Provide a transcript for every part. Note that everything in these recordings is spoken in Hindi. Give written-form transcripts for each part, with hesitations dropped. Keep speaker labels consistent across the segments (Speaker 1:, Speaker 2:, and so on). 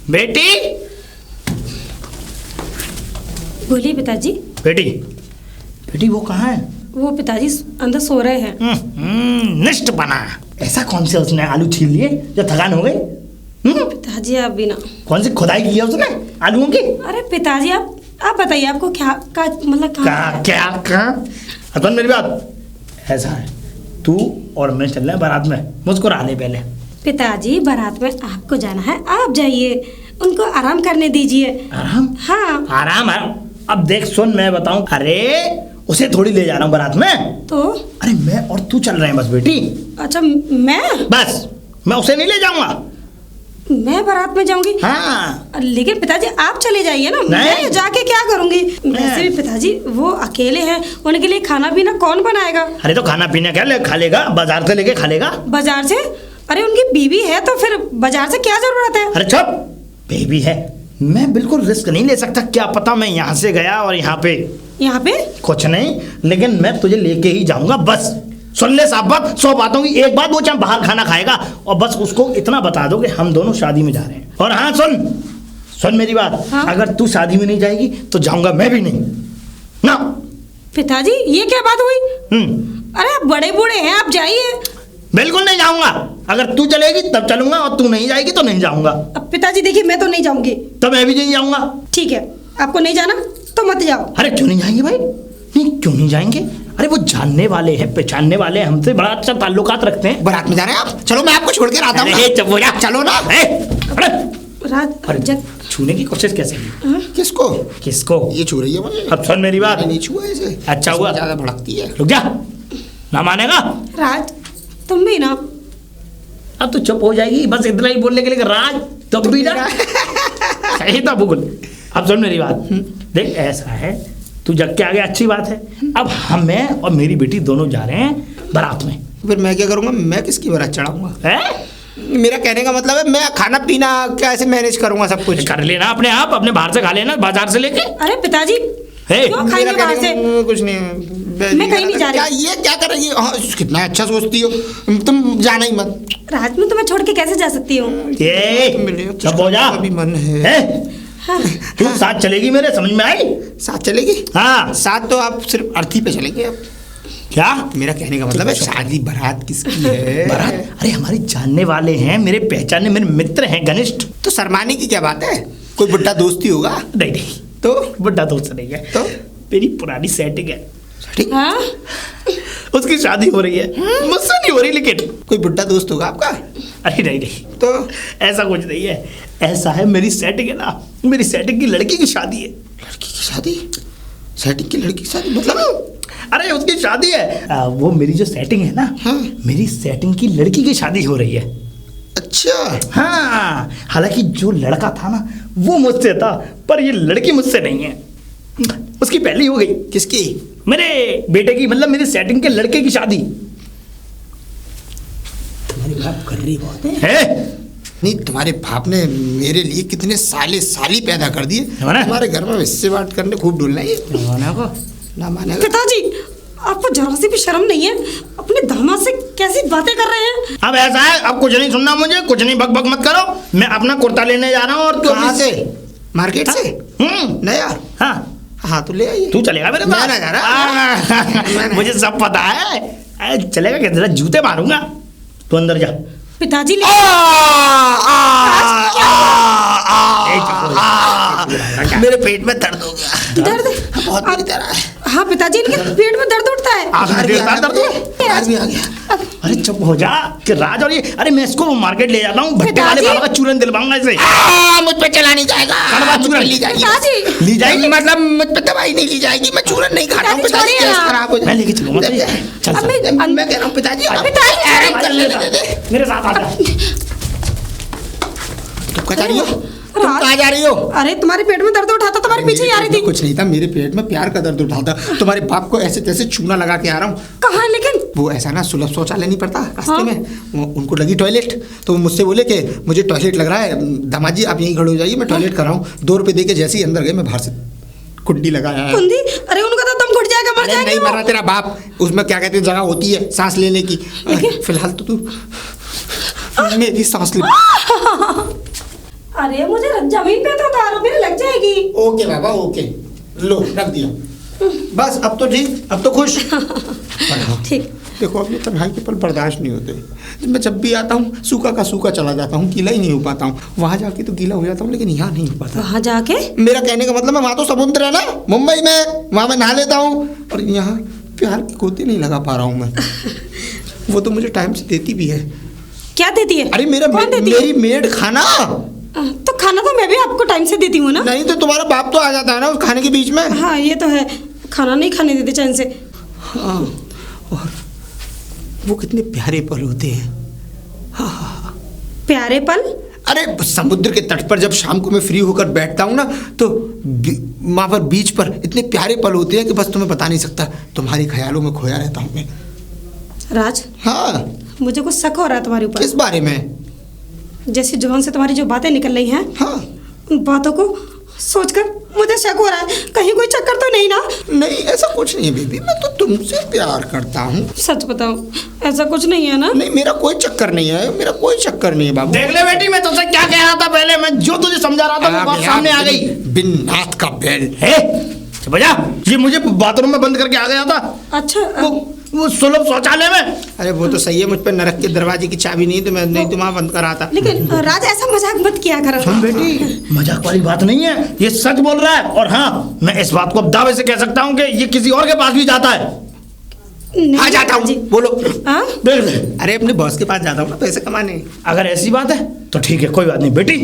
Speaker 1: बेटी।
Speaker 2: बोलिए पिताजी।
Speaker 1: बेटी बेटी वो कहाँ है?
Speaker 2: वो पिताजी अंदर सो रहे हैं।
Speaker 1: निष्ठ बना। ऐसा कौन से उसने आलू छील लिए जो थकान हो गई?
Speaker 2: पिताजी आप भी ना।
Speaker 1: कौन सी खुदाई की है उसने आलूओं की?
Speaker 2: अरे पिताजी आप बताइए आपको क्या मतलब
Speaker 1: कहाँ अतन मेरी बात ऐसा है, तू और मैं चल रहे हैं बारात में, मुस्कुरा ले पहले।
Speaker 2: पिताजी बारात में आपको जाना है, आप जाइए, उनको आराम करने दीजिए।
Speaker 1: आराम?
Speaker 2: हाँ
Speaker 1: आराम है। अब देख सुन मैं बताऊं, अरे उसे थोड़ी ले जा रहा हूँ बारात में
Speaker 2: तो।
Speaker 1: अरे मैं और तू चल रहे हैं बस बेटी।
Speaker 2: अच्छा मैं?
Speaker 1: बस मैं उसे नहीं ले जाऊंगा।
Speaker 2: मैं बारात में जाऊंगी?
Speaker 1: हाँ।
Speaker 2: लेकिन पिताजी आप चले जाइए ना, मैं जाके क्या करूंगी? वैसे भी पिताजी वो अकेले हैं, उनके लिए खाना पीना कौन बनाएगा?
Speaker 1: अरे तो खाना पीना क्या खा लेगा, बाजार से लेके खा लेगा।
Speaker 2: बाजार से? अरे उनकी बीवी है तो फिर बाजार से क्या जरूरत है?
Speaker 1: अरे चुप, बेबी है, मैं बिल्कुल रिस्क नहीं ले सकता। क्या पता मैं यहाँ से गया और यहाँ पे कुछ नहीं, लेकिन मैं तुझे लेके ही जाऊंगा। बस सुन ले साहब बात, 100 बातों की एक बात, वो चाहे बाहर खाना खाएगा और बस उसको इतना बता दो कि हम दोनों शादी में जा रहे हैं। और हाँ सुन मेरी बात,
Speaker 2: हाँ? अगर
Speaker 1: तू शादी में नहीं जाएगी तो जाऊंगा मैं भी नहीं ना।
Speaker 2: पिताजी ये क्या बात हुई? अरे आप बड़े बूढ़े हैं, आप जाइए।
Speaker 1: बिल्कुल नहीं जाऊंगा। अगर तू चलेगी तब चलूंगा और तू नहीं जाएगी तो नहीं जाऊंगा।
Speaker 2: अब पिताजी देखिए मैं तो नहीं जाऊंगी।
Speaker 1: तो मैं भी नहीं जाऊंगा।
Speaker 2: ठीक है, आपको नहीं जाना तो मत जाओ।
Speaker 1: अरे क्यों नहीं जाएंगे भाई? नहीं क्यों नहीं जाएंगे? अरे वो जानने वाले हैं, पहचानने वाले हैं, हमसे बड़ा अच्छा ताल्लुकात रखते हैं।
Speaker 3: बारात में जा रहे हैं आप? चलो मैं आपको छोड़ के आता हूँ। चलो ना।
Speaker 2: राज
Speaker 1: छूने की कोशिश कैसे की?
Speaker 3: किसको? ये छू रही है मुझे।
Speaker 1: अब सुन मेरी बात।
Speaker 3: नहीं छुआ इसे।
Speaker 1: अच्छा हुआ।
Speaker 3: ज्यादा भड़कती है।
Speaker 1: रुक जा, ना मानेगा।
Speaker 2: राज तुम भी ना।
Speaker 1: अब तू चुप हो जाएगी बस इतना ही बोलने के लिए। राज तुम भी ना। सही था बुगुल। अब सुन मेरी बात, देख ऐसा है, तू जग के आ गया, अच्छी बात है। अब मैं और मेरी बेटी दोनों जा रहे हैं बारात में।
Speaker 3: फिर मैं क्या करूंगा? मैं किसकी बारात चढ़ाऊंगा? मेरा कहने का मतलब है मैं खाना पीना कैसे मैनेज करूंगा? सब कुछ
Speaker 1: कर लेना अपने आप, अपने बाहर से खा लेना, बाजार से लेके।
Speaker 2: अरे पिताजी क्यों खाएंगे बाहर से?
Speaker 3: कुछ नहीं,
Speaker 2: मैं कहीं नहीं जा रही।
Speaker 3: ये क्या कर रही है? कितना अच्छा सोचती हो तुम, जाना ही मत।
Speaker 2: रात में तुम्हें छोड़ के कैसे जा सकती हूँ?
Speaker 1: चुप हो जा।
Speaker 3: अभी मन है।
Speaker 1: तू साथ चलेगी मेरे, समझ में आई?
Speaker 3: साथ चलेगी?
Speaker 1: हाँ।
Speaker 3: साथ तो आप सिर्फ अर्थी पे चलेंगे अब।
Speaker 1: क्या?
Speaker 3: मेरा कहने का मतलब है शादी बारात किसकी है?
Speaker 1: बारात? अरे हमारे जानने वाले हैं, मेरे पहचाने, मेरे मित्र हैं घनिष्ठ।
Speaker 3: तो शर्माने की क्या बात है? कोई बुड्ढा दोस्ती होगा?
Speaker 1: नहीं
Speaker 3: तो
Speaker 1: बुड्ढा दोस्त नहीं है, तो मेरी पुरानी सेटिंग है।
Speaker 2: हाँ?
Speaker 1: उसकी शादी हो रही है, मुझसे नहीं हो रही, लेकिन
Speaker 3: कोई बुड्ढा दोस्त होगा आपका?
Speaker 1: अरे नहीं
Speaker 3: तो
Speaker 1: ऐसा कुछ नहीं है। ऐसा है मेरी सेटिंग है ना, मेरी सेटिंग की लड़की की शादी है।
Speaker 3: लड़की की शादी? सेटिंग की लड़की की शादी मतलब?
Speaker 1: अरे उसकी शादी है। वो मेरी जो सेटिंग है ना,
Speaker 3: हाँ?
Speaker 1: मेरी सेटिंग की लड़की की शादी हो रही है।
Speaker 3: अच्छा।
Speaker 1: हाँ, हालांकि जो लड़का था ना वो मुझसे था, पर ये लड़की मुझसे नहीं है, उसकी पहली हो गई।
Speaker 3: किसकी?
Speaker 1: मेरे बेटे की, मतलब मेरी सेटिंग के लड़के की शादी।
Speaker 3: तुम्हारी बाप कर रही बहुत है? नहीं, तुम्हारे बाप ने मेरे लिए कितने साले साली पैदा कर दिए। तुम्हारे घर में हिस्से बांट करने खूब डुलना है। ना मानेगा।
Speaker 2: पिताजी आपको जरा सी भी शर्म नहीं है? अपने दामाद से कैसी बातें कर रहे हैं?
Speaker 1: अब ऐसा है, अब कुछ नहीं सुनना मुझे, कुछ नहीं बक बक मत करो। मैं अपना कुर्ता लेने जा रहा हूँ। और
Speaker 3: कहाँ से? मार्केट से? नया? हाँ तो ले आइए।
Speaker 1: तू चलेगा मेरे साथ?
Speaker 3: मैं जा रहा।
Speaker 1: मुझे सब पता है। चलेगा क्या? जरा जूते मारूंगा, तू अंदर जा।
Speaker 2: पिताजी
Speaker 3: मेरे पेट में दर्द हो गया।
Speaker 2: दर्द?
Speaker 3: बहुत बुरी तरह है।
Speaker 2: हाँ पिताजी इनके पेट में दर्द उठता है।
Speaker 3: भी आ गया।
Speaker 1: अरे चुप हो जा कि राज। और ये, अरे मैं इसको मार्केट ले जाता हूँ, भट्टे वाले बाबा का चूरन दिलवाऊंगा इसे।
Speaker 3: मुझ पे चला नहीं जाएगा।
Speaker 1: चूरन
Speaker 3: ली जाएगी।
Speaker 1: ली जाएगी
Speaker 3: मतलब मुझ पे दवाई नहीं ली जाएगी। मैं चूरन नहीं खाता हूँ पिताजी, खराब हो जाए।
Speaker 1: मैं लेके चलूंगा। चल
Speaker 3: मैं कह रहा हूँ पिताजी
Speaker 1: मेरे साथ आ जा।
Speaker 3: तुम कहाँ जा रही हो? तुम कहाँ जा रही हो?
Speaker 2: अरे तुम्हारे पेट में दर्द उठा था, तुम्हारे पीछे ही आ रही थी।
Speaker 3: कुछ नहीं था, मेरे पेट में प्यार का दर्द उठा था। तुम्हारे बाप को ऐसे तैसे चूना लगा के आ रहा हूँ।
Speaker 2: कहाँ है लेकिन?
Speaker 3: वो ऐसा ना सुलभ शौचालय नहीं पड़ता रास्ते में, उनको लगी टॉयलेट, तो वो मुझसे बोले कि मुझे टॉयलेट लग रहा है, दामाजी आप यहीं खड़े हो जाइए, मैं टॉयलेट कर रहा हूँ। 2 रुपए दे के जैसे ही अंदर गए, मैं बाहर से कुंडी लगाया है।
Speaker 2: कुंडी? अरे उनका तो दम घुट जाएगा, मर जाएंगे।
Speaker 3: नहीं मरा तेरा बाप, उसमें क्या कहते हैं जगह होती है सांस लेने की। फिलहाल तो तू मेरी सांस ले।
Speaker 2: अरे मुझे जमीन पे तो उतारो, फिर लग जाएगी।
Speaker 3: ओके बाबा ओके, लो रख दिया। बस अब तो ठीक, अब तो खुश।
Speaker 2: ठीक।
Speaker 3: देखो अब ये तन्हाई के पल बर्दाश्त नहीं होते। मैं जब भी आता हूँ सूखा का सूखा चला जाता हूँ, गीला ही नहीं हो पाता हूँ। वहाँ जाके तो गीला हो जाता हूँ, लेकिन यहाँ नहीं हो पाता।
Speaker 2: वहाँ जाके?
Speaker 3: मेरा कहने का मतलब है वहाँ तो समुद्र है ना मुंबई में, वहाँ मैं नहा लेता हूँ। और यहाँ प्यार की गोती नहीं लगा पा रहा हूँ मैं। वो तो मुझे टाइम से देती भी है।
Speaker 2: क्या देती है?
Speaker 3: अरे मेरी मेड खाना।
Speaker 2: तो खाना तो मैं भी आपको टाइम से देती हूँ ना।
Speaker 3: नहीं तो तुम्हारा बाप तो आ जाता है ना उस खाने के बीच में।
Speaker 2: हाँ ये तो है, खाना नहीं खाने देते चैन से।
Speaker 3: हाँ, और वो कितने प्यारे पल होते हैं। हाँ।
Speaker 2: प्यारे पल?
Speaker 3: अरे समुद्र के तट पर जब शाम को मैं फ्री होकर बैठता हूँ ना, तो वहाँ पर बीच पर इतने प्यारे पल होते हैं कि बस तुम्हें बता नहीं सकता। तुम्हारे ख्यालों में खोया रहता हूँ मैं।
Speaker 2: राज।
Speaker 3: हाँ।
Speaker 2: मुझे कुछ शक हो रहा है तुम्हारे ऊपर।
Speaker 3: किस बारे में?
Speaker 2: जैसे जुबान से तुम्हारी जो बातें निकल रही हैं,
Speaker 3: हाँ,
Speaker 2: उन बातों को सोचकर मुझे शक हो रहा है, कहीं कोई चक्कर तो नहीं ना?
Speaker 3: नहीं ऐसा कुछ नहीं है बेबी, मैं तो तुमसे प्यार करता हूँ।
Speaker 2: सच बताओ, ऐसा कुछ नहीं है ना?
Speaker 3: नहीं मेरा कोई चक्कर नहीं है, मेरा कोई चक्कर नहीं है बाबू।
Speaker 1: देख ले बेटी, मैं तुझसे क्या कह रहा था पहले, मैं जो तुझे समझा रहा था वो बात सामने आ गई।
Speaker 3: बिन नाथ का बैल
Speaker 1: है बजा, ये मुझे बाथरूम में बंद करके आ गया था।
Speaker 2: अच्छा।
Speaker 1: वो सुलभ शौचालय में।
Speaker 3: अरे वो तो सही है, मुझ पर नरक के दरवाजे की चाबी नहीं तो मैं नहीं तो वहाँ बंद करा था।
Speaker 2: लेकिन राज ऐसा मजाक मत किया करो।
Speaker 1: सुन बेटी, मजाक वाली बात नहीं है, ये सच बोल रहा है। और हाँ, मैं इस बात को अब दावे से कह सकता हूँ कि ये किसी और के पास भी जाता है।
Speaker 3: हाँ जाता हूँ, बोलो।
Speaker 1: देख ले।
Speaker 3: अरे अपने बॉस के पास जाता हूँ ना पैसे कमाने।
Speaker 1: अगर ऐसी बात है तो ठीक है, कोई बात नहीं बेटी।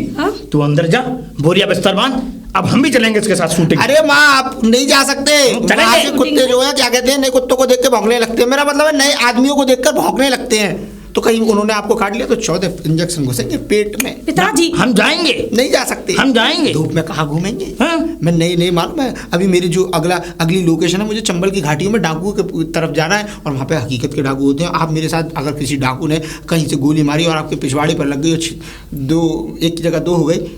Speaker 1: तू अंदर जा, बोरिया बिस्तर बांध, अब हम भी चलेंगे इसके साथ शूटिंग।
Speaker 3: अरे माँ आप नहीं जा सकते, वहाँ के कुत्ते जो है क्या कहते हैं, नए कुत्तों को देख के भौंकने लगते हैं। मेरा मतलब है नए आदमियों को देखकर भौंकने लगते हैं। तो कहीं उन्होंने आपको काट लिया तो 14 इंजेक्शन घुसेंगे पेट में।
Speaker 2: पिताजी
Speaker 1: हम जाएंगे।
Speaker 3: नहीं जा सकते,
Speaker 1: हम जाएंगे।
Speaker 3: धूप में कहाँ घूमेंगे?
Speaker 1: हाँ?
Speaker 3: मैं नहीं मालूम है। अभी मेरी जो अगली लोकेशन है, मुझे चंबल की घाटियों में डाकू के तरफ जाना है। और वहाँ पे हकीकत के डाकू होते हैं। आप मेरे साथ अगर किसी डाकू ने कहीं से गोली मारी और आपके पिछवाड़े पर लग गई, एक की जगह 2 हो गई।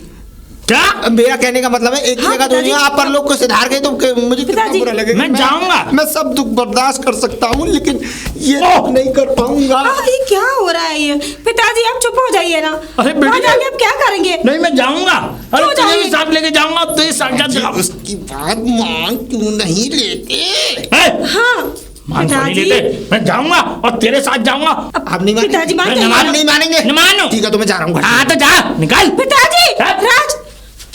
Speaker 1: क्या
Speaker 3: मेरा कहने का मतलब है एक ही जगह 2 आप पर लोग को सुधार गए तो मुझे कितना बुरा लगेगा।
Speaker 1: मैं जाऊंगा,
Speaker 3: मैं सब दुख बर्दाश्त कर सकता हूँ, लेकिन ये नहीं कर पाऊंगा।
Speaker 2: ये क्या हो रहा है ये? पिताजी आप चुप हो जाइए ना।
Speaker 1: अरे बेटी
Speaker 2: जाके आप क्या करेंगे?
Speaker 1: नहीं मैं जाऊंगा, अरे तुझे भी साथ लेके जाऊंगा। तो ये साथ
Speaker 3: उसकी बात मान क्यों नहीं लेते?
Speaker 2: हाँ
Speaker 1: मान नहीं लेते, मैं जाऊंगा और तेरे साथ जाऊंगा।
Speaker 3: आप नहीं मानेंगे?
Speaker 2: पिताजी
Speaker 3: नहीं मानेंगे?
Speaker 1: मानो।
Speaker 3: ठीक है तो मैं जा रहा हूँ।
Speaker 1: हाँ तो जा, निकल।
Speaker 2: पिताजी राज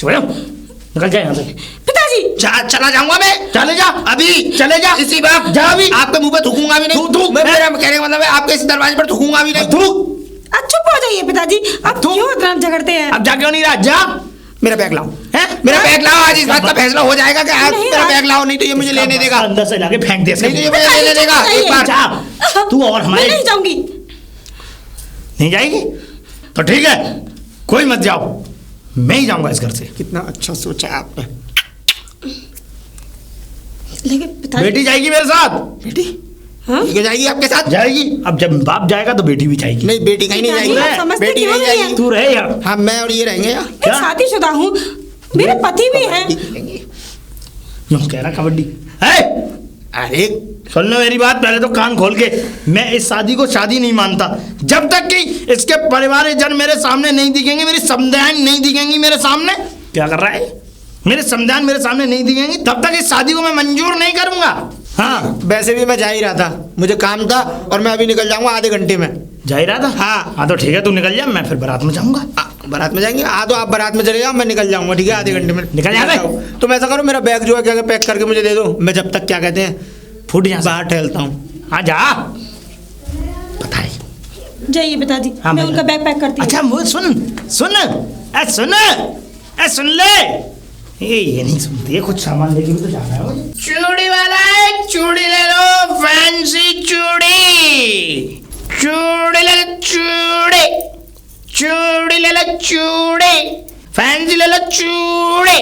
Speaker 1: निकल जाए यहाँ से।
Speaker 2: पिताजी
Speaker 3: चला जाऊंगा मैं।
Speaker 1: चले जा,
Speaker 3: अभी
Speaker 1: चले जा,
Speaker 3: इसी बात
Speaker 1: जा अभी।
Speaker 3: आपके मुंह पे थूकूंगा भी नहीं।
Speaker 1: थूक
Speaker 3: मेरा कहने का मतलब है आपके इस दरवाजे पर थूकूंगा भी नहीं।
Speaker 1: थूक।
Speaker 2: आप चुप हो जाइए पिताजी, आप क्यों इतना झगड़ते हैं?
Speaker 1: अब जा क्यों नहीं रहा? जा,
Speaker 3: मेरा बैग लाओ। मेरा बैग लाओ, आज इस बात का फैसला हो जाएगा कि आप मेरा बैग लाओ, नहीं तो ये मुझे लेने देगा।
Speaker 1: अंदर से लाके फेंक दे।
Speaker 3: नहीं तो ये मुझे लेने देगा। एक बार
Speaker 1: जा तू, और हमारे
Speaker 2: नहीं जाऊंगी।
Speaker 1: नहीं जाएगी तो ठीक है, कोई मत जाओ, मैं ही जाऊंगा इस घर से।
Speaker 3: कितना अच्छा सोचा आपने।
Speaker 2: लेकिन पिताजी
Speaker 1: बेटी जाएगी मेरे साथ।
Speaker 3: बेटी
Speaker 2: हाँ?
Speaker 3: जाएगी आपके साथ?
Speaker 1: जाएगी। अब जब बाप जाएगा तो बेटी भी जाएगी।
Speaker 3: नहीं बेटी कहीं नहीं
Speaker 2: पिताजी, आप
Speaker 3: जाएगी,
Speaker 2: समझते
Speaker 3: बेटी
Speaker 2: क्यों
Speaker 3: नहीं
Speaker 2: नहीं हैं?
Speaker 3: जाएगी।
Speaker 1: तू रहे यार।
Speaker 3: हाँ मैं और ये रहेंगे यार।
Speaker 1: क्या?
Speaker 2: शादीशुदा हूँ, मेरे पति भी हैं।
Speaker 1: यूं कह रहा कबड्डी है।
Speaker 3: अरे
Speaker 1: सुन लो मेरी बात पहले तो कान खोल के। मैं इस शादी को शादी नहीं मानता जब तक कि इसके परिवारजन मेरे सामने नहीं दिखेंगे, मेरी समझाएं नहीं दिखेंगी मेरे सामने। क्या कर रहा है? मेरे समझान मेरे सामने नहीं दिखेंगी तब तक इस शादी को मैं मंजूर नहीं करूंगा। हाँ
Speaker 3: वैसे भी मैं जा ही रहा था, मुझे काम था और मैं अभी निकल जाऊंगा आधे घंटे में।
Speaker 1: जा ही रहा था?
Speaker 3: हाँ
Speaker 1: तो ठीक है, तू निकल जा, मैं फिर बारात में जाऊंगा।
Speaker 3: बारात में जाएंगे? हाँ तो आप बारात में चले जाओ, मैं निकल जाऊंगा। ठीक है आधे घंटे में
Speaker 1: निकल जाएगा।
Speaker 3: तो ऐसा करो मेरा बैग जो है क्या पैक करके मुझे दे दो, मैं जब तक क्या कहते हैं
Speaker 1: फूट यहाँ
Speaker 3: बाहर टहलता हूँ।
Speaker 1: हाँ जा, पता है।
Speaker 2: जाइए पिताजी,
Speaker 1: हाँ,
Speaker 2: मैं उनका बैग पैक करती हूँ।
Speaker 1: अच्छा वो सुन सुन सुन ले, ये नहीं सुनती है, कुछ सामान लेके भी तो जाना है मुझे। चूड़ी वाला है, चूड़ी ले लो, फैंसी चूड़ी। चूड़ी ले लो, चूड़ी चूड़ी ले लो, चूड़ी फैंसी ले लो, चूड़ी।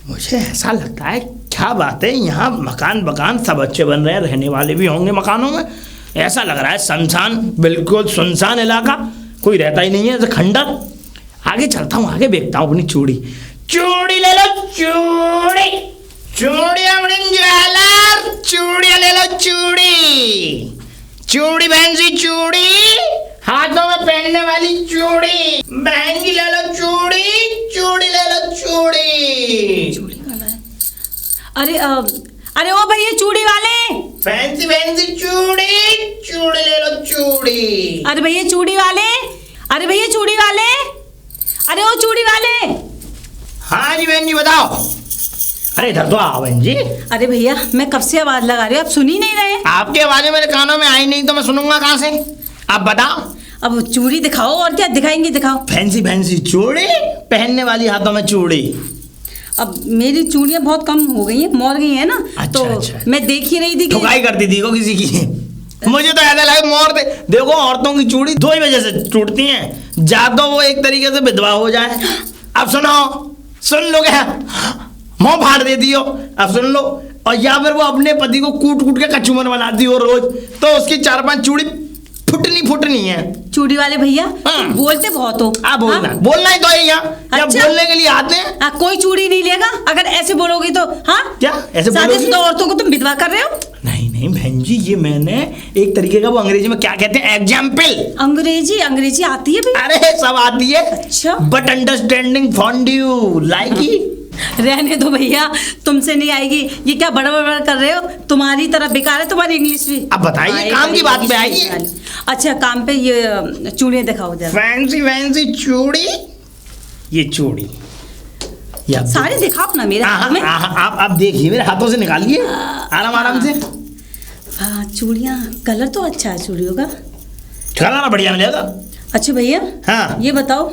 Speaker 1: मुझे ऐसा लगता है क्या बात है, यहाँ मकान बकान सब अच्छे बन रहे हैं, रहने वाले भी होंगे मकानों में। ऐसा लग रहा है शमशान, बिल्कुल सुनसान इलाका, कोई रहता ही नहीं है, ऐसा खंडर। आगे चलता हूँ, आगे देखता हूँ अपनी चूड़ी। चूड़ी ले लो, चूड़ी चूड़िया ज्वेलर, चूड़िया ले लो, चूड़ी चूड़ी फैंसी चूड़ी, हाथों में पहनने वाली चूड़ी, महंगी ले लो चूड़ी,
Speaker 2: अरे ओ भैया चूड़ी वाले,
Speaker 1: फैंसी फैंसी चूड़ी ले लो चूड़ी।
Speaker 2: अरे भैया चूड़ी वाले, अरे भैया चूड़ी वाले, अरे ओ चूड़ी वाले।
Speaker 1: हाँ जी बहन जी बताओ। अरे इधर तो आओ बहन जी।
Speaker 2: अरे भैया मैं कब से आवाज लगा रही हूँ, आप सुन ही नहीं रहे।
Speaker 1: आपकी आवाजें मेरे कानों में आई नहीं तो मैं सुनूंगा कहाँ से? आप बताओ।
Speaker 2: अब चूड़ी दिखाओ, और क्या दिखाएंगे, दिखाओ।
Speaker 1: फैंसी फैंसी चूड़ी, पहनने वाली हाथों में चूड़ी।
Speaker 2: अब मेरी चूड़ियाँ बहुत कम हो गई हैं, मोर गई हैं ना।
Speaker 1: अच्छा,
Speaker 2: तो
Speaker 1: अच्छा।
Speaker 2: मैं देख ही रही थी कि
Speaker 1: ठुकाई करती थी को किसी की। मुझे तो ऐसा लगा मोर दे। देखो औरतों की चूड़ी दो ही वजह से टूटती हैं, या तो वो एक तरीके से विधवा हो जाए। अब सुनो, सुन लो क्या, मुंह फाड़ देती हो। अब सुन लो, और या फिर वो अपने पति को कूट कूट के कचूमर बनाती हो रोज, तो उसकी 4-5 चूड़ी फुटनी है।
Speaker 2: चूड़ी वाले भैया
Speaker 1: हाँ।
Speaker 2: तुम बोलते बहुत हो।
Speaker 1: आप बोलना,
Speaker 2: हाँ?
Speaker 1: बोलना ही तो है यहाँ। जब
Speaker 2: अच्छा।
Speaker 1: बोलने के लिए आते हैं।
Speaker 2: कोई चूड़ी नहीं लेगा अगर ऐसे बोलोगे तो। हाँ
Speaker 1: क्या ऐसे बोलोगी?
Speaker 2: शादीशुदा औरतों को तुम विधवा कर रहे हो?
Speaker 1: नहीं नहीं बहन जी, ये मैंने एक तरीके का, वो अंग्रेजी में क्या कहते हैं, एग्जाम्पल।
Speaker 2: अंग्रेजी आती है भैया?
Speaker 1: अरे सब आती है।
Speaker 2: अच्छा।
Speaker 1: But understanding found you like.
Speaker 2: रहने दो भैया, तुमसे नहीं आएगी। ये क्या बड़ा कर रहे हो, तुम्हारी तरह बेकार है तुम्हारी इंग्लिश भी।
Speaker 1: अब बताइए, काम की बात पे आइए।
Speaker 2: अच्छा काम पे ये चूड़ियाँ दिखाओ जरा।
Speaker 1: फैंसी फैंसी चूड़ी, ये चूड़ी, ये आप
Speaker 2: सारे दिखाओ ना मेरे हाथ में।
Speaker 1: आप देखिए, मेरे हाथों से निकालिए आराम आराम से।
Speaker 2: हाँ चूड़ियाँ, कलर तो अच्छा है चूड़ियों का,
Speaker 1: कलर बढ़िया मिलेगा।
Speaker 2: अच्छा भैया
Speaker 1: हाँ।
Speaker 2: ये बताओ,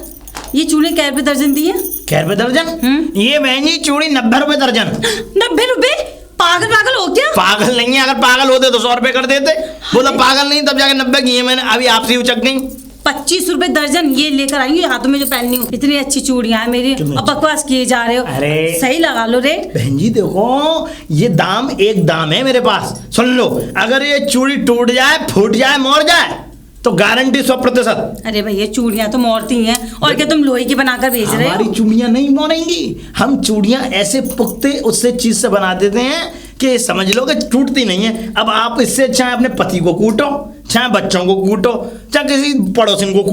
Speaker 2: ये चूड़ी क्या रुपए दर्जन दी है?
Speaker 1: क्या रुपए दर्जन? ये महंगी चूड़ी 90 रुपए दर्जन।
Speaker 2: 90 रुपए? पागल हो क्या?
Speaker 1: पागल नहीं है, अगर पागल होते तो 100 रुपए कर देते। बोला पागल नहीं, तब जाके 90 की है। मैंने अभी आपसे उचक गई।
Speaker 2: 25 रुपए दर्जन ये लेकर आई हाथों में जो पहननी हूँ। इतनी अच्छी चूड़ियां हैं मेरी, अब बकवास किए जा रहे हो।
Speaker 1: अरे
Speaker 2: सही लगा लो रेट।
Speaker 1: बहन जी देखो, ये दाम एक दाम है मेरे पास। सुन लो, अगर ये चूड़ी टूट जाए, फूट जाए, मोड़ जाए तो गारंटी 100%।
Speaker 2: अरे भैया चूड़ियां तो मोड़ती हैं, और क्या तुम लोहे की बनाकर भेज रहे हो?
Speaker 1: हमारी चूड़ियां नहीं मोड़ेंगी। हम चूड़ियां ऐसे पुख्ते उससे चीज से बना देते हैं कि समझ लो कि टूटती नहीं है। अब आप इससे चाहे अपने पति को कूटो, चाहे बच्चों को कूटो, चाहे किसी पड़ोसी को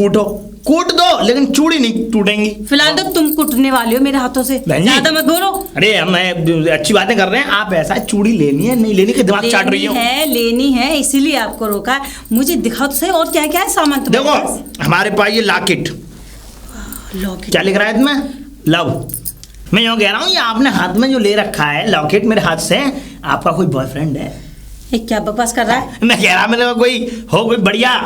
Speaker 1: कूट दो, लेकिन चूड़ी नहीं टूटेंगी।
Speaker 2: फिलहाल तो तुम कुटने वाले हो मेरे हाथों से, ज्यादा मत बोलो।
Speaker 1: अरे मैं अच्छी बातें कर रहे हैं, आप ऐसा चूड़ी लेनी है नहीं लेनी के दिमाग चाट रही हो।
Speaker 2: लेनी है इसीलिए आपको रोका है। मुझे दिखाओ तो सही, और क्या क्या है सामान तुम्हारे
Speaker 1: देखो
Speaker 2: पास?
Speaker 1: हमारे पास ये लॉकेट। क्या लिख रहा है इसमें? लव। मैं यूँ कह रहा हूँ, ये आपने हाथ में जो ले रखा है लॉकेट मेरे हाथ से, आपका कोई बॉयफ्रेंड है?
Speaker 2: ये क्या बकवास कर रहा है?
Speaker 1: मैं कह रहा मेरे कोई बढ़िया।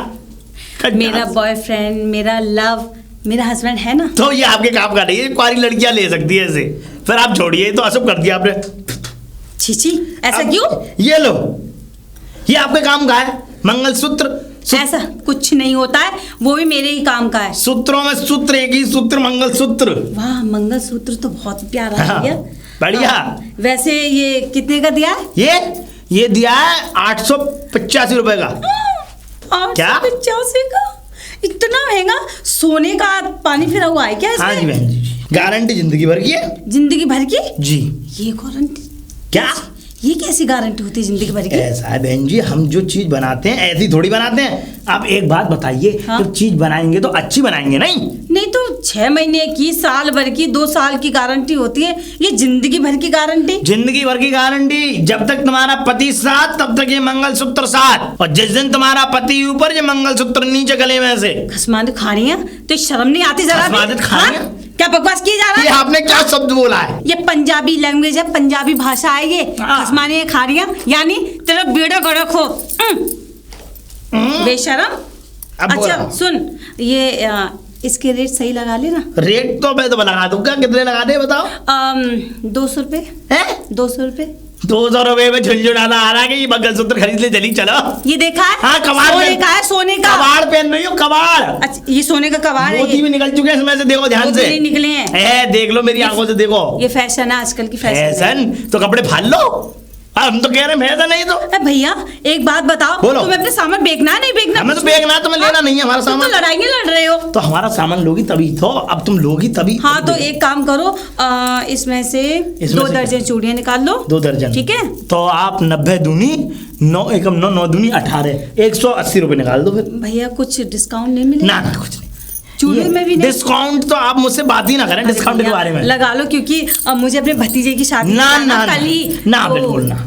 Speaker 2: मेरा बॉयफ्रेंड, मेरा लव, मेरा हस्बैंड है ना।
Speaker 1: तो ये आपके काम का नहीं है, कुंवारी लड़कियां ले सकती है ऐसे। फिर आप छोड़िए, तो अशुभ कर दिया आपने।
Speaker 2: छी ऐसा क्यों?
Speaker 1: ये लो, ये आपके काम का है मंगलसूत्र।
Speaker 2: ऐसा कुछ नहीं होता है, वो भी मेरे ही काम का है।
Speaker 1: सूत्रों में सूत्र एक ही सूत्र, मंगलसूत्र।
Speaker 2: वाह मंगलसूत्र तो बहुत प्यारा है भैया।
Speaker 1: बढ़िया।
Speaker 2: वैसे ये कितने का दिया है?
Speaker 1: ये दिया है 885 रुपए का। क्या?
Speaker 2: 885 का? इतना महंगा? सोने का पानी फिरा हुआ है क्या इसमें?
Speaker 1: हाँ जी बहन जी, गारंटी जिंदगी भर की है।
Speaker 2: जिंदगी भर की?
Speaker 1: जी।
Speaker 2: ये गारंटी
Speaker 1: क्या?
Speaker 2: ये कैसी गारंटी होती है जिंदगी भर की?
Speaker 1: ऐसा है बहन जी, हम जो चीज बनाते हैं ऐसी थोड़ी बनाते हैं। आप एक बात बताइए,
Speaker 2: हाँ?
Speaker 1: जब चीज बनाएंगे तो अच्छी बनाएंगे नहीं
Speaker 2: तो 6 महीने की, साल भर की, 2 साल की गारंटी होती है। ये जिंदगी भर की गारंटी?
Speaker 1: जिंदगी भर की गारंटी। जब तक तुम्हारा पति साथ, तब तक ये मंगलसूत्र साथ, और जिस दिन तुम्हारा पति ऊपर, ये मंगलसूत्र नीचे गले में से।
Speaker 2: खसमानित खानियां, तो शर्म नहीं आती जरा भी?
Speaker 1: खसमानित खानियां?
Speaker 2: हाँ? क्या बकवास किए जा रहा है?
Speaker 1: ये आपने क्या शब्द बोला है?
Speaker 2: ये पंजाबी लैंग्वेज है, पंजाबी भाषा है ये। खसमानियां खा रही हैं, यानी तेरा बेड़ा गड़क हो। बेशरम। अच्छा सुन, ये इसके रेट सही लगा ले ना।
Speaker 1: रेट तो मैं तो लगा दूंगा, कितने लगा दे बताओ?
Speaker 2: 200 रुपए। 200 रुपए?
Speaker 1: 200 रुपए में झुंझुनाना आ रहा है कि ये मंगलसूत्र खरीद ले, चली चलो।
Speaker 2: ये देखा है?
Speaker 1: हाँ, कबाड़
Speaker 2: सोने का है, सोने का।
Speaker 1: कबाड़ पहन रही हो, कबाड़।
Speaker 2: अच्छा ये सोने का कबाड़ है?
Speaker 1: मोती भी निकल चुके हैं इसमें से, देखो ध्यान से।
Speaker 2: निकले हैं।
Speaker 1: देख लो मेरी आंखों से, देखो।
Speaker 2: ये फैशन है आजकल की, फैशन
Speaker 1: तो कपड़े फाड़ लो। हम तो कह रहे हैं फैशन नहीं तो।
Speaker 2: भैया एक बात बताओ, तुम्हें अपने सामान बेचना है नहीं बेचना?
Speaker 1: हमें तो बेचना है, तुम्हें लेना नहीं है हमारा सामान।
Speaker 2: तो लड़ाई लड़ रहे हो।
Speaker 1: तो हमारा सामान लोगी तभी तो, अब तुम लोगी तभी।
Speaker 2: हाँ तो एक काम करो, इसमें से 2 दर्जन चूड़ियां निकाल लो।
Speaker 1: 2 दर्जन? ठीक है। तो आप 90 दूनी 9 एकम 9 9 दूनी 18, 180 रुपए निकाल दो फिर।
Speaker 2: भैया कुछ डिस्काउंट नहीं मिलेगा?
Speaker 1: ना कुछ नहीं।
Speaker 2: चूड़ियों में भी नहीं।
Speaker 1: डिस्काउंट तो आप मुझसे बात ही ना करें डिस्काउंट के बारे में।
Speaker 2: लगा लो, क्योंकि मुझे अपने भतीजे की शादी
Speaker 1: ना ना
Speaker 2: कल ही।
Speaker 1: ना बिल्कुल ना,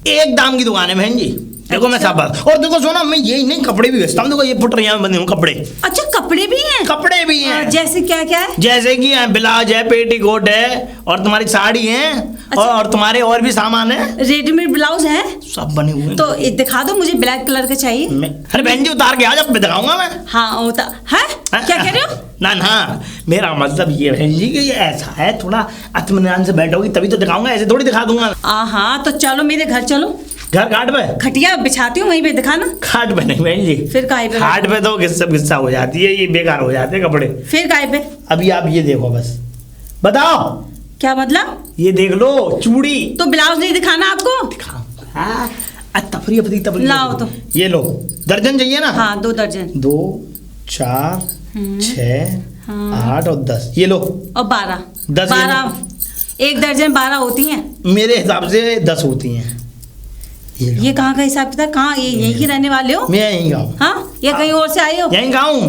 Speaker 1: एक दाम की दुकान है बहन जी। देखो मैं सब बात, और देखो सोना मैं यही नहीं कपड़े भी बेचता हूँ। देखो ये पुटरिया में बंधे हूँ कपड़े।
Speaker 2: अच्छा कपड़े भी हैं?
Speaker 1: कपड़े भी हैं।
Speaker 2: जैसे क्या क्या है?
Speaker 1: जैसे कि ब्लाउज है, पेटीकोट है, और तुम्हारी साड़ी है।
Speaker 2: अच्छा।
Speaker 1: और तुम्हारे और भी सामान है।
Speaker 2: रेडीमेड ब्लाउज है
Speaker 1: सब बने हुए हैं।
Speaker 2: तो दिखा दो, मुझे ब्लैक कलर का चाहिए।
Speaker 1: अरे बहन जी उतार के आ जब दिखाऊंगा मैं।
Speaker 2: हाँ होता है। क्या कह रहे हो?
Speaker 1: ना ना मेरा मतलब ये बहन जी कि ये ऐसा है, थोड़ा इत्मीनान से बैठोगी तभी तो दिखाऊंगा, ऐसे थोड़ी दिखा दूंगा।
Speaker 2: हाँ तो चलो मेरे घर चलो।
Speaker 1: घर घाट पे?
Speaker 2: खटिया बिछाती हूँ वहीं पे दिखाना।
Speaker 1: खाट पे नहीं बहन जी।
Speaker 2: फिर काहे पे?
Speaker 1: खाट पे तो गिस्सा हो जाती है, ये बेकार हो जाते हैं कपड़े।
Speaker 2: फिर काहे पे?
Speaker 1: अभी आप ये देखो बस, बताओ
Speaker 2: क्या मतलब?
Speaker 1: ये देख लो चूड़ी।
Speaker 2: तो ब्लाउज नहीं दिखाना आपको?
Speaker 1: तफरी
Speaker 2: लाओ तो।
Speaker 1: ये लो, दर्जन चाहिए ना?
Speaker 2: हाँ 2 दर्जन।
Speaker 1: 2 4 6 8 और 10, ये लो।
Speaker 2: और 12
Speaker 1: 10
Speaker 2: 12 1 दर्जन 12 होती हैं
Speaker 1: मेरे हिसाब से 10 होती हैं।
Speaker 2: ये कहाँ का हिसाब किताब? कहाँ ये यहीं के रहने वाले हो?
Speaker 1: मैं यहीं गाँव।
Speaker 2: हाँ या कहीं और से आए हो?
Speaker 1: यहीं गाँव,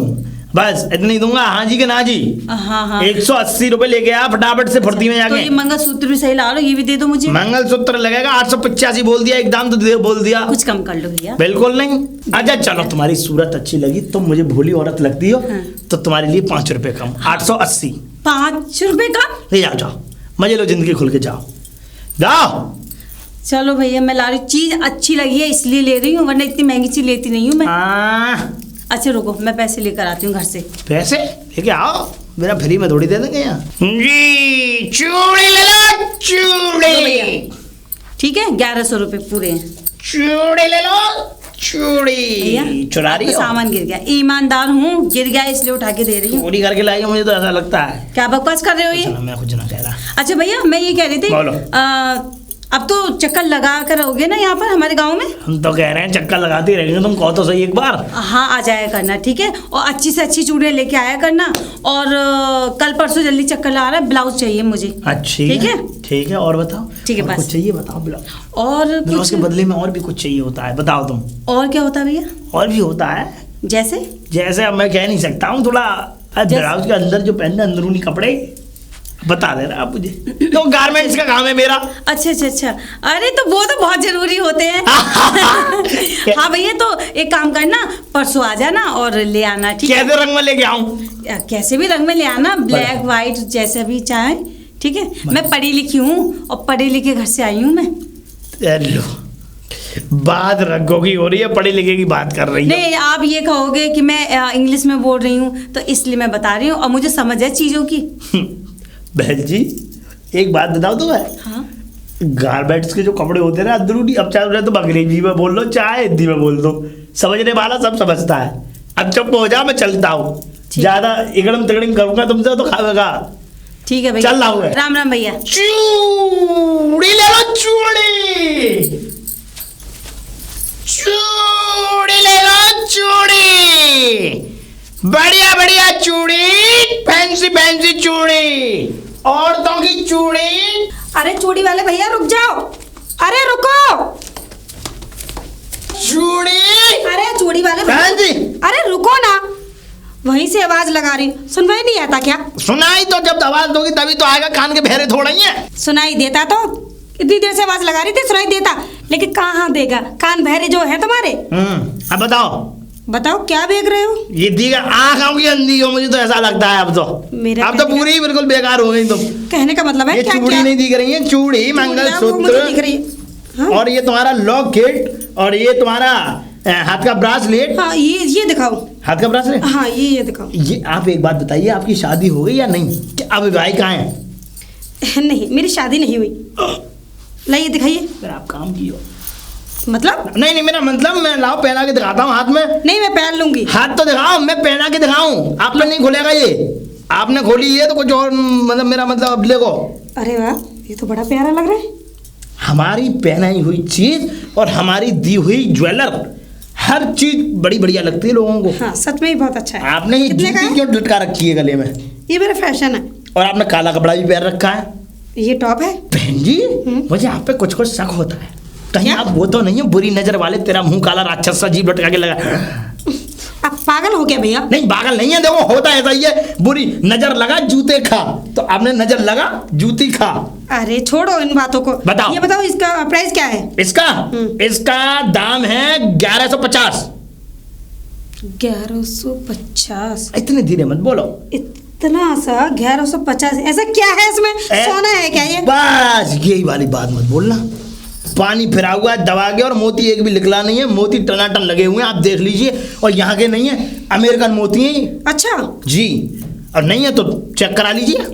Speaker 1: बस इतनी दूंगा। हाँ जी के ना जी।
Speaker 2: हाँ
Speaker 1: 180 रुपए लेके आ फटाफट से फुर्ती में
Speaker 2: तो
Speaker 1: जाके।
Speaker 2: ये मंगलसूत्र भी सही ला लो, ये भी दे दो मुझे।
Speaker 1: मंगलसूत्र लगेगा 885 बोल दिया, एक दाम तो बोल दिया।
Speaker 2: कुछ कम कर लो भैया।
Speaker 1: बिल्कुल नहीं। अच्छा चलो, तुम्हारी सूरत अच्छी लगी, तुम मुझे भोली औरत लगती हो।
Speaker 2: हाँ।
Speaker 1: तो तुम्हारे लिए 5 रुपए कम, 880।
Speaker 2: 5 रुपए का?
Speaker 1: ले जाओ जाओ, मजे लो जिंदगी खुल के जाओ जाओ।
Speaker 2: चलो भैया मैं ला रही हूँ, चीज अच्छी लगी है इसलिए ले रही हूँ, वरना इतनी महंगी चीज लेती नहीं हूँ मैं। अच्छा रुको, मैं पैसे लेकर आती हूँ घर से।
Speaker 1: पैसे लेके आओ, मेरा फ्री में थोड़ी दे देंगे यहाँ जी। चूड़ी ले लो चूड़ी।
Speaker 2: ठीक है 1100 रुपए पूरे हैं।
Speaker 1: चूड़ी ले लो चूड़ी।
Speaker 2: भैया
Speaker 1: चुरा रही हो?
Speaker 2: सामान गिर गया, ईमानदार हूँ, गिर गया इसलिए उठा के दे रही हूँ।
Speaker 1: चोरी करके लाई हो, मुझे तो ऐसा लगता है।
Speaker 2: क्या बकवास कर रहे हो ये?
Speaker 1: मैं कुछ ना कह रहा।
Speaker 2: अच्छा भैया मैं ये कह रही थी,
Speaker 1: बोलो।
Speaker 2: अब तो चक्कर लगा कर रहोगे ना यहाँ पर हमारे गांव में?
Speaker 1: हम तो कह रहे हैं चक्कर लगाते रहेंगे, तुम कहो तो सही एक बार।
Speaker 2: हाँ आ जाया करना, ठीक है। और अच्छी से अच्छी चूड़ियाँ लेके आया करना। और कल परसों जल्दी चक्कर लगा रहा है, ब्लाउज चाहिए मुझे।
Speaker 1: अच्छी
Speaker 2: ठीक है?
Speaker 1: ठीक है, और बताओ।
Speaker 2: ठीक है
Speaker 1: और
Speaker 2: बस।
Speaker 1: कुछ चाहिए बताओ। ब्लाउज
Speaker 2: और
Speaker 1: कुछ के बदले में और भी कुछ चाहिए होता है, बताओ तुम।
Speaker 2: और क्या होता है भैया?
Speaker 1: और भी होता है।
Speaker 2: जैसे?
Speaker 1: जैसे अब मैं कह नहीं सकता हूँ, थोड़ा ब्लाउज के अंदर जो पहनते हैं अंदरूनी कपड़े बता दे रहा आप मुझे। तो गारमेंट्स का काम है मेरा।
Speaker 2: अच्छा। अरे तो वो तो बहुत जरूरी होते हैं। हाँ भैया तो एक काम करना, परसों आ जाना और ले आना। ठीक है?
Speaker 1: कैसे रंग में लेके आऊं?
Speaker 2: कैसे भी रंग में ले आना, ब्लैक व्हाइट जैसे भी चाहे। ठीक है? मैं पढ़ी लिखी हूँ और पढ़े लिखे घर से आई हूँ मैं।
Speaker 1: लो बात रंगों की हो रही है, पढ़े लिखे की बात कर रही है।
Speaker 2: नहीं आप ये कहोगे कि मैं इंग्लिश में बोल रही हूँ, तो इसलिए मैं बता रही हूँ, और मुझे समझ है चीजों की।
Speaker 1: बहन जी एक बात बताओ तो है।
Speaker 2: हाँ?
Speaker 1: गारमेंट्स के जो कपड़े होते हैं ना अंदरूनी, अब चाहे तुम अंग्रेजी में बोल लो चाहे हिंदी में बोल दो, समझने वाला सब समझता है। अब चुप हो जाओ, मैं चलता हूँ। ज्यादा इगड़म तिगड़म करूंगा तुमसे तो खाएगा।
Speaker 2: ठीक है भैया,
Speaker 1: चल रहा हूँ।
Speaker 2: राम राम भैया।
Speaker 1: चूड़ी ले लो चूड़ी। चूड़ी ले लो चूड़ी, बढ़िया बढ़िया चूड़ी, फैंसी चूड़ी, औरतों की चूड़ी।
Speaker 2: अरे चूड़ी वाले भैया रुक जाओ, अरे रुको।
Speaker 1: चूड़ी।
Speaker 2: अरे चूड़ी वाले
Speaker 1: फैंसी।
Speaker 2: अरे रुको ना, वहीं से आवाज लगा रही, सुनवाई नहीं आता क्या?
Speaker 1: सुनाई तो जब आवाज दोगी तभी तो आएगा, कान के बहरे थोड़ा ही है।
Speaker 2: सुनाई देता तो इतनी देर से आवाज लगा रही थी, सुनाई देता, लेकिन कहाँ देगा, कान बहरे जो है तुम्हारे।
Speaker 1: अब बताओ
Speaker 2: क्या देख रहे हो?
Speaker 1: ये दिखा आँख की अंधी हो, मुझे तो ऐसा लगता है अब तो पूरी बिल्कुल बेकार हो गई तुम।
Speaker 2: कहने का मतलब है
Speaker 1: ये चूड़ी नहीं दिख रही है, चूड़ी मंगलसूत्र
Speaker 2: दिख रही है।
Speaker 1: और ये तुम्हारा लॉकेट, और ये तुम्हारा हाथ का ब्रासलेट।
Speaker 2: हाँ ये दिखाओ,
Speaker 1: हाथ का ब्रासलेट।
Speaker 2: हाँ ये दिखाओ।
Speaker 1: ये आप एक बात बताइए, आपकी शादी हो गई या नहीं? क्या अविवाहित कहाँ है?
Speaker 2: नहीं मेरी शादी नहीं हुई। लाइए दिखाइए।
Speaker 1: फिर आप काम किए
Speaker 2: मतलब?
Speaker 1: नहीं मेरा मतलब मैं लाओ पहना के दिखाता हूँ हाथ में।
Speaker 2: नहीं मैं पहन लूंगी। हाथ
Speaker 1: तो दिखाओ, मैं पहना के दिखाऊं। आपने नहीं खोलेगा, ये आपने खोली है तो कुछ और मतलब मेरा मतलब अब देखो।
Speaker 2: अरे वाह ये तो बड़ा प्यारा लग रहा है।
Speaker 1: हमारी पहनाई हुई चीज और हमारी दी हुई ज्वेलर, हर चीज बड़ी बढ़िया लगती है लोगों को।
Speaker 2: हाँ सच में ही बहुत अच्छा है।
Speaker 1: आपने ये जूती क्यों लटका रखी है गले में?
Speaker 2: ये मेरा फैशन है।
Speaker 1: और आपने काला कपड़ा भी पहन रखा है।
Speaker 2: ये टॉप है।
Speaker 1: बहन जी मुझे आप पे कुछ शक होता है, कहीं आप वो तो नहीं है बुरी नजर वाले, तेरा मुंह काला राक्षस सा जीभ लटका के लगा।
Speaker 2: आप पागल हो क्या भैया?
Speaker 1: नहीं पागल नहीं है, देखो होता ऐसा ही है, बुरी नजर लगा जूते खा, तो आपने नजर लगा जूती खा।
Speaker 2: अरे छोड़ो इन बातों को,
Speaker 1: बताओ।
Speaker 2: ये बताओ इसका प्राइस क्या है?
Speaker 1: इसका दाम है 1150।
Speaker 2: 1150?
Speaker 1: इतने धीरे मत बोलो।
Speaker 2: इतना सा 1150? ऐसा क्या है इसमें? सोना है क्या ये?
Speaker 1: बस यही वाली बात मत बोलना। पानी फिरा हुआ है दबा के, और मोती एक भी निकला नहीं है, मोती टनाटन लगे हुए हैं, आप देख लीजिए। और यहाँ के नहीं है, अमेरिकन मोती हैं ये।
Speaker 2: अच्छा
Speaker 1: जी, और नहीं है तो चेक करा लीजिए।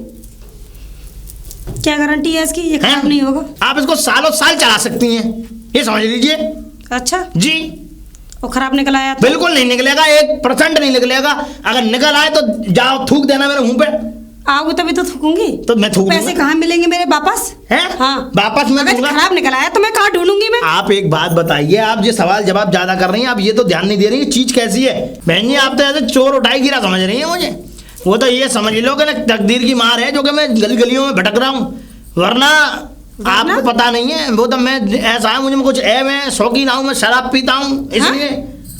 Speaker 2: क्या गारंटी है इसकी, ये खराब नहीं होगा?
Speaker 1: आप इसको सालों साल चला सकती हैं, ये समझ लीजिए।
Speaker 2: अच्छा
Speaker 1: जी,
Speaker 2: और खराब निकल आया तो?
Speaker 1: बिल्कुल नहीं निकलेगा, 1% नहीं निकलेगा। अगर निकल आए तो जाओ थूक देना मेरे मुंह पे।
Speaker 2: आओगे तभी तो थूकूंगी।
Speaker 1: तो मैं थूक
Speaker 2: पैसे कहाँ मिलेंगे मेरे वापस?
Speaker 1: हैं?
Speaker 2: हाँ
Speaker 1: वापस मैं
Speaker 2: अगर
Speaker 1: दूंगा।
Speaker 2: खराब निकल आया तो मैं कहाँ ढूंढूंगी मैं?
Speaker 1: आप एक बात बताइए, आप ये सवाल जवाब ज्यादा कर रही हैं, आप ये तो ध्यान नहीं दे रही है चीज कैसी है। बहन जी आप तो ऐसे चोर उठाई गिरा समझ रही हैं मुझे। वो तो ये समझ लो कि ना तकदीर की मार है जो कि मैं गली गलियों में भटक रहा हूँ, वरना आपको पता नहीं है। वो तो मैं ऐसा है, मुझे कुछ ऐब है, शौकीन हूँ, मैं शराब पीता हूँ इसलिए।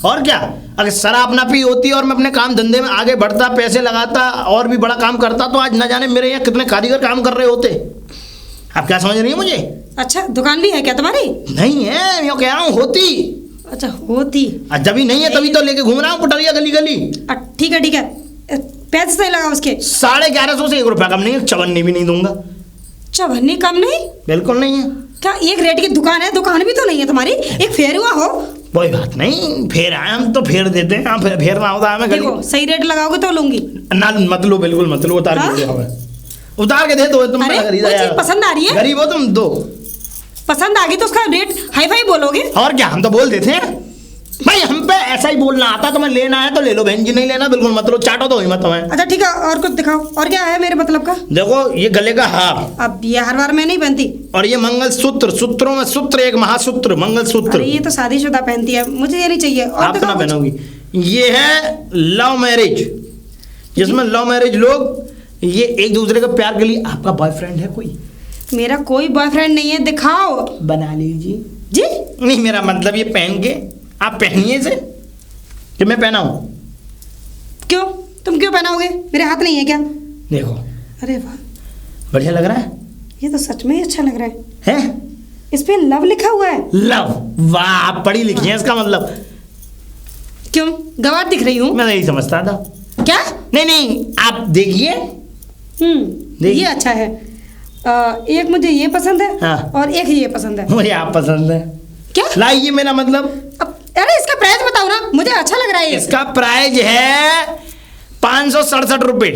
Speaker 1: और क्या, अगर शराब ना पी होती और मैं अपने काम धंधे में आगे बढ़ता, पैसे लगाता और भी बड़ा काम करता, तो आज न जाने मेरे यहाँ कितने कारीगर काम कर रहे होते। आप क्या समझ रही हैं मुझे?
Speaker 2: अच्छा दुकान भी है क्या तुम्हारी?
Speaker 1: नहीं है, मैं कह रहा हूँ होती।
Speaker 2: अच्छा होती।
Speaker 1: जब ही नहीं है तभी तो लेके घूम रहा हूँ पटरिया गली गली।
Speaker 2: ठीक है ठीक है, पैसे सही लगा उसके।
Speaker 1: 1150 से 1 रुपया कम नहीं है, चवन्नी भी नहीं दूंगा।
Speaker 2: चवन्नी कम नहीं?
Speaker 1: बिल्कुल नहीं है।
Speaker 2: क्या एक रेट की दुकान है? दुकान भी तो नहीं है तुम्हारी, एक फेर हुआ हो।
Speaker 1: कोई बात नहीं, फेर आए हम तो फेर देते हैं। फेर ना होता है
Speaker 2: देखो सही रेट लगाओगे तो लूंगी
Speaker 1: ना। मत लो, बिल्कुल मत लो, उतार के दे हमें, उतार के दे दो। तुम
Speaker 2: पसंद आ रही है?
Speaker 1: गरीब हो तुम, दो।
Speaker 2: पसंद आ गई तो उसका रेट हाई फाई बोलोगे?
Speaker 1: और क्या, हम तो बोल देते हैं भाई, हम पे ऐसा ही बोलना आता। तुम्हें लेना है तो ले लो बहन जी, नहीं लेना बिल्कुल मत लो, चाटो तो ही मत हमें।
Speaker 2: अच्छा ठीक है, और कुछ दिखाओ। और क्या है मेरे मतलब का?
Speaker 1: देखो ये गले का हार।
Speaker 2: अब ये हर बार मैं नहीं पहनती।
Speaker 1: और ये मंगलसूत्र, सूत्रों में सूत्र, एक महासूत्र मंगलसूत्र।
Speaker 2: अरे ये तो शादीशुदा पहनती है, मुझे ये नहीं चाहिए। और
Speaker 1: आप ना पहनोगी। ये है लव मैरिज, जिसमें लव मैरिज लोग ये एक दूसरे के प्यार के लिए। आपका बॉयफ्रेंड है कोई?
Speaker 2: मेरा कोई बॉयफ्रेंड नहीं है, दिखाओ।
Speaker 1: बना लीजिए
Speaker 2: जी।
Speaker 1: नहीं, मेरा मतलब ये पहन के आप पहनिए इसे कि मैं पहनाऊं।
Speaker 2: क्यों, तुम क्यों पहनाओगे? मेरे हाथ नहीं है क्या?
Speaker 1: देखो,
Speaker 2: अरे वाह,
Speaker 1: बढ़िया लग रहा है।
Speaker 2: ये तो सच में ही अच्छा लग रहा है।
Speaker 1: हैं?
Speaker 2: इस पे लव लिखा हुआ है।
Speaker 1: लव, वाह, आप पढ़ी लिखी हैं, इसका मतलब।
Speaker 2: क्यों, गवार दिख रही हूँ?
Speaker 1: मैं नहीं समझता था।
Speaker 2: क्या?
Speaker 1: नहीं, आप देखिए।
Speaker 2: ये अच्छा है। एक मुझे ये पसंद है।
Speaker 1: हाँ।
Speaker 2: और एक ये पसंद है।
Speaker 1: मुझे आप पसंद है।
Speaker 2: क्या?
Speaker 1: लाइए, मेरा मतलब।
Speaker 2: अरे इसका प्राइस बताओ ना, मुझे अच्छा लग रहा है।
Speaker 1: इसका प्राइस है 567 रुपए।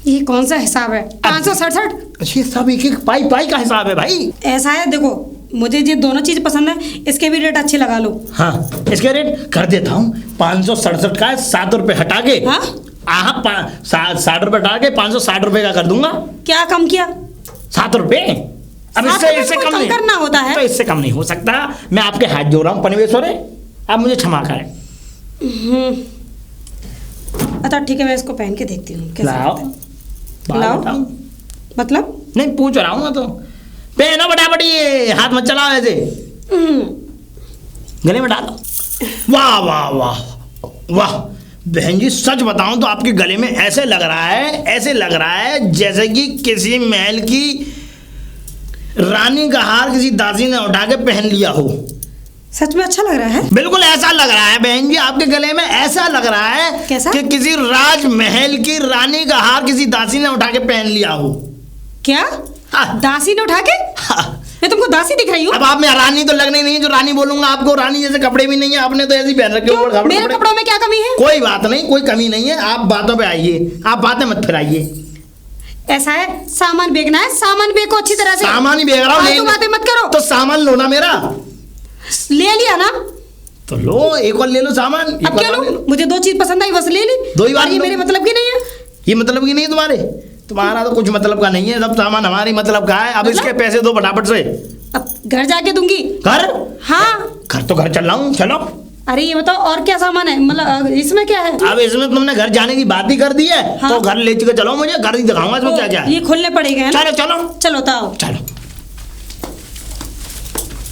Speaker 2: ये कौन सा हिसाब है? 567?
Speaker 1: ये सब एक एक पाई पाई का हिसाब है भाई।
Speaker 2: ऐसा है, देखो मुझे ये दोनों चीज पसंद है, इसके भी रेट अच्छे लगा लो।
Speaker 1: हाँ, इसके रेट कर देता हूँ। 567 का है, 7 रुपए हटा के।
Speaker 2: हाँ
Speaker 1: 60 रुपए हटा के 560 रुपए का कर दूंगा।
Speaker 2: क्या कम किया?
Speaker 1: 7 रुपए। अब इससे कम नहीं
Speaker 2: करना होता है।
Speaker 1: तो इससे कम नहीं हो सकता। मैं आपके हाथ जोड़ रहा हूँ परमेश्वर है, आप मुझे क्षमा करें।
Speaker 2: अच्छा ठीक है, मैं इसको पहन के देखती हूँ कैसा
Speaker 1: लाओ,
Speaker 2: लगता है। मतलब
Speaker 1: नहीं, पूछ रहा हूँ मैं तो। पहनो फटाफट, ये हाथ मत चलाओ ऐसे, गले में डालो। वाह वाह वाह वाह बहन जी, सच बताऊं तो आपके गले में ऐसे लग रहा है जैसे कि किसी महल की रानी का हार किसी दासी ने उठा के पहन लिया हो।
Speaker 2: सच में अच्छा लग रहा है?
Speaker 1: बिल्कुल ऐसा लग रहा है बहन जी, आपके गले में ऐसा लग रहा है
Speaker 2: कैसा?
Speaker 1: कि किसी राजमहल की रानी का हार किसी दासी ने उठा के पहन लिया हो।
Speaker 2: क्या?
Speaker 1: हाँ।
Speaker 2: दासी ने उठा के?
Speaker 1: हाँ।
Speaker 2: मैं तुमको दासी दिख रही हूँ?
Speaker 1: अब आप में रानी तो लगनी नहीं है, जो रानी बोलूंगा आपको। रानी जैसे कपड़े भी नहीं है, आपने तो ऐसे ही पहन रखे हो।
Speaker 2: मेरे कपड़ों में क्या कमी है?
Speaker 1: कोई बात नहीं, कोई कमी नहीं है। आप बातों पे आइए, आप बातें मत फिराइए।
Speaker 2: ऐसा है, सामान बेचना है, सामान बेचो अच्छी तरह से।
Speaker 1: सामान ही बेच रहा हूँ,
Speaker 2: बातें मत करो।
Speaker 1: तो सामान लो ना मेरा।
Speaker 2: ले लिया ना
Speaker 1: तो लो, एक और ले लो सामान।
Speaker 2: अब क्या लो? मुझे 2 चीज पसंद आई, बस ले ली।
Speaker 1: दो ही बार
Speaker 2: ये मेरे मतलब की नहीं है।
Speaker 1: ये मतलब की नहीं है तुम्हारे? तुम्हारा तो कुछ मतलब का नहीं है, सब सामान हमारे मतलब का है। अब इसके पैसे दो फटाफट से।
Speaker 2: अब घर जाके दूंगी।
Speaker 1: घर?
Speaker 2: हाँ,
Speaker 1: घर तो घर चल रहा हूँ, चलो।
Speaker 2: अरे ये बताओ और क्या सामान है, मतलब इसमें क्या है?
Speaker 1: अब इसमें तुमने घर जाने की बात ही कर दी है।
Speaker 2: हाँ।
Speaker 1: तो घर ले चुके चलो, मुझे घर ही दिखाऊंगा इसमें क्या क्या है।
Speaker 2: ये खोलने पड़ेगा।
Speaker 1: चलो चलो
Speaker 2: चलो तो आओ।
Speaker 1: चलो।